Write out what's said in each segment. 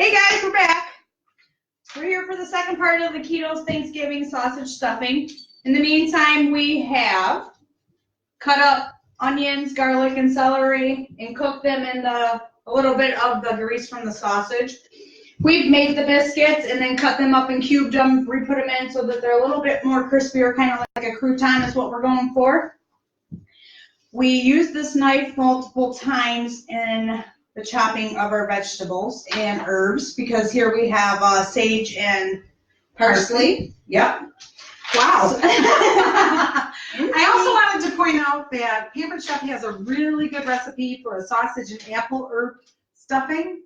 Hey guys, we're back. We're here for the second part of the Keto Thanksgiving sausage stuffing. In the meantime, we have cut up onions, garlic, and celery and cooked them in a little bit of the grease from the sausage. We've made the biscuits and then cut them up and cubed them, re-put them in so that they're a little bit more crispier, kind of like a crouton is what we're going for. We use this knife multiple times in the chopping of our vegetables and herbs because here we have sage and parsley. Yep. Wow. I also wanted to point out that Pampered Chef has a really good recipe for a sausage and apple herb stuffing.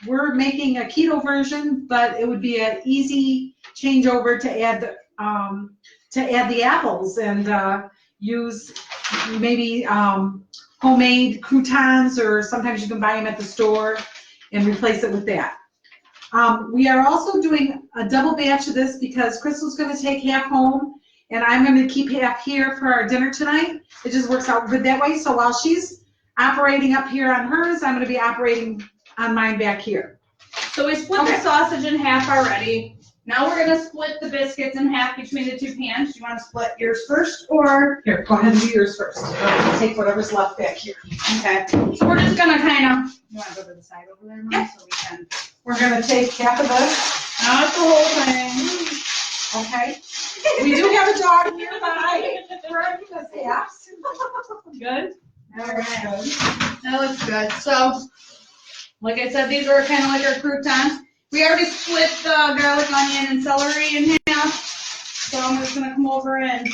We're making a keto version, but it would be an easy changeover to add the apples and use maybe homemade croutons, or sometimes you can buy them at the store and replace it with that. We are also doing a double batch of this because Crystal's going to take half home and I'm going to keep half here for our dinner tonight. It just works out good that way. So while she's operating up here on hers, I'm going to be operating on mine back here. So we split the sausage in half already. Now we're going to split the biscuits in half between the two pans. Do you want to split yours first, or? Here, go ahead and do yours first. I'll take whatever's left back here. Okay. So we're just going to kind of, you want to go to the side over there, Mom? Yep. So we can. We're going to take half of this. Not the whole thing. Okay. We do have a dog nearby. We're going to do halves. Good? All right. That looks good. So, like I said, these are kind of like our croutons. We already split the garlic, onion, and celery in half. So I'm just going to come over and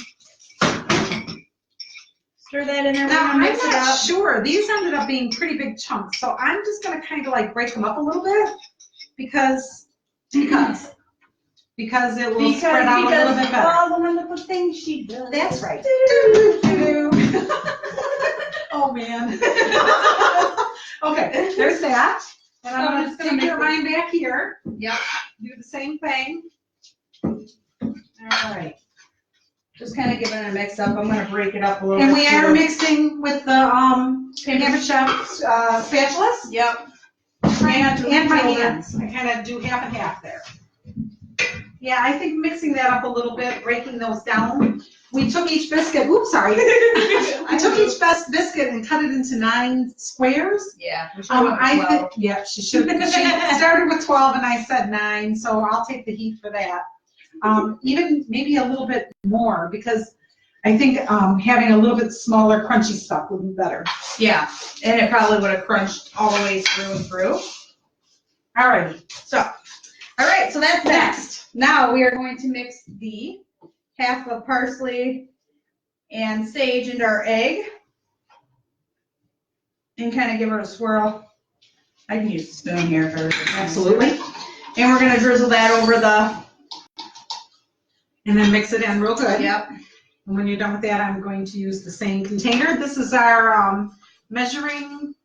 stir that in there. Now, I'm not sure. These ended up being pretty big chunks, so I'm just going to kind of like break them up a little bit because it will spread out a little bit better. All the wonderful things she does. That's right. Oh, man. Okay, there's that. And I'm just going to put mine back here. Yep. Do the same thing. All right. Just kind of giving it a mix up. I'm going to break it up a little And bit. we are mixing with the Pampered Chef spatulas. Yep. And my hands. I kind of do half and half there. Yeah, I think mixing that up a little bit, breaking those down. We took each biscuit, oops, sorry. I took each biscuit and cut it into 9 squares. Yeah. Yeah, she should. She started with 12 and I said 9, so I'll take the heat for that. Even maybe a little bit more because I think having a little bit smaller crunchy stuff would be better. Yeah, and it probably would have crunched all the way through and through. Alrighty. All right, so that's next. Now we are going to mix the half of parsley and sage into our egg and kind of give her a swirl. I can use a spoon here for Absolutely. And we're going to drizzle that over and then mix it in real good. Yep. And when you're done with that, I'm going to use the same container. This is our measuring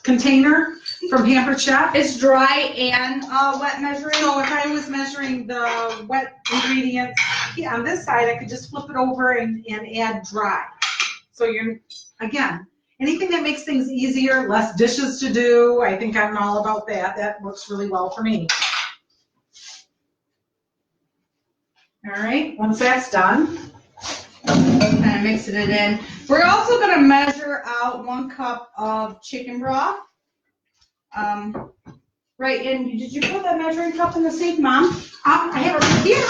container from Pampered Chef. It's dry and wet measuring. So if I was measuring the wet ingredients on this side, I could just flip it over and add dry. So you're, again, anything that makes things easier, less dishes to do, I think I'm all about that. That works really well for me. All right, once that's done, kind of mixing it in. We're also going to measure out 1 cup of chicken broth. Right in, did you put that measuring cup in the sink, Mom? I have it here.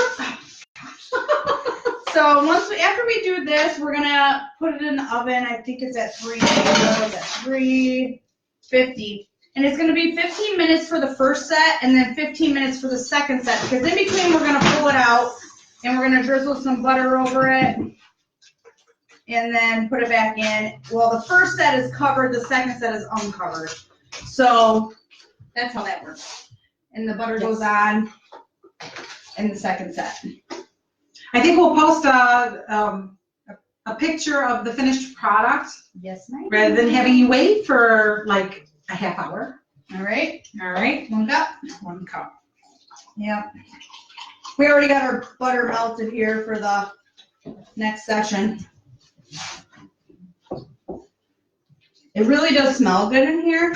So after we do this, we're going to put it in the oven. I think it's at 350. And it's going to be 15 minutes for the first set and then 15 minutes for the second set. Because in between, we're going to pull it out and we're going to drizzle some butter over it. And then put it back in. Well, the first set is covered, the second set is uncovered. So that's how that works. And the butter goes on in the second set. I think we'll post a picture of the finished product. Yes, ma'am. Rather than having you wait for like a half hour. All right. All right. 1 cup. 1 cup. Yep. We already got our butter melted here for the next session. It really does smell good in here.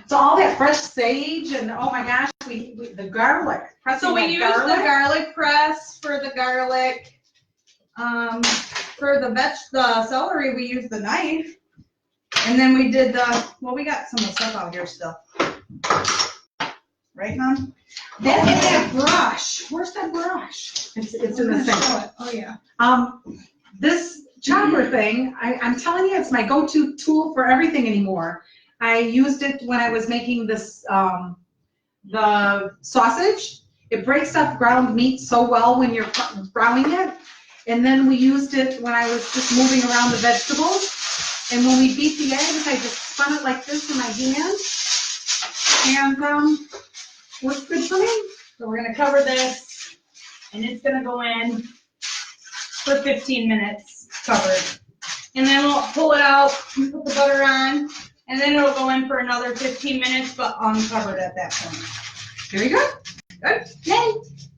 So all that fresh sage and oh my gosh, the garlic. So we use the garlic press for the garlic. For the celery, we use the knife. And then we did we got some of the stuff out here still. Right, Mom? That brush. Where's that brush? It's in the sink. Oh, yeah. This chopper thing, I'm telling you, it's my go-to tool for everything anymore. I used it when I was making this, the sausage. It breaks up ground meat so well when you're browning it. And then we used it when I was just moving around the vegetables. And when we beat the eggs, I just spun it like this in my hand. And works good for me. So we're gonna cover this, and it's gonna go in for 15 minutes covered. And then we'll pull it out and put the butter on, and then it'll go in for another 15 minutes, but uncovered at that point. Very good. Good. Yay.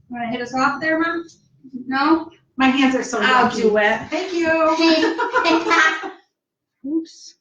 Want to hit us off there, Mom? No? My hands are so I'll lucky. do it. Thank you. Oops.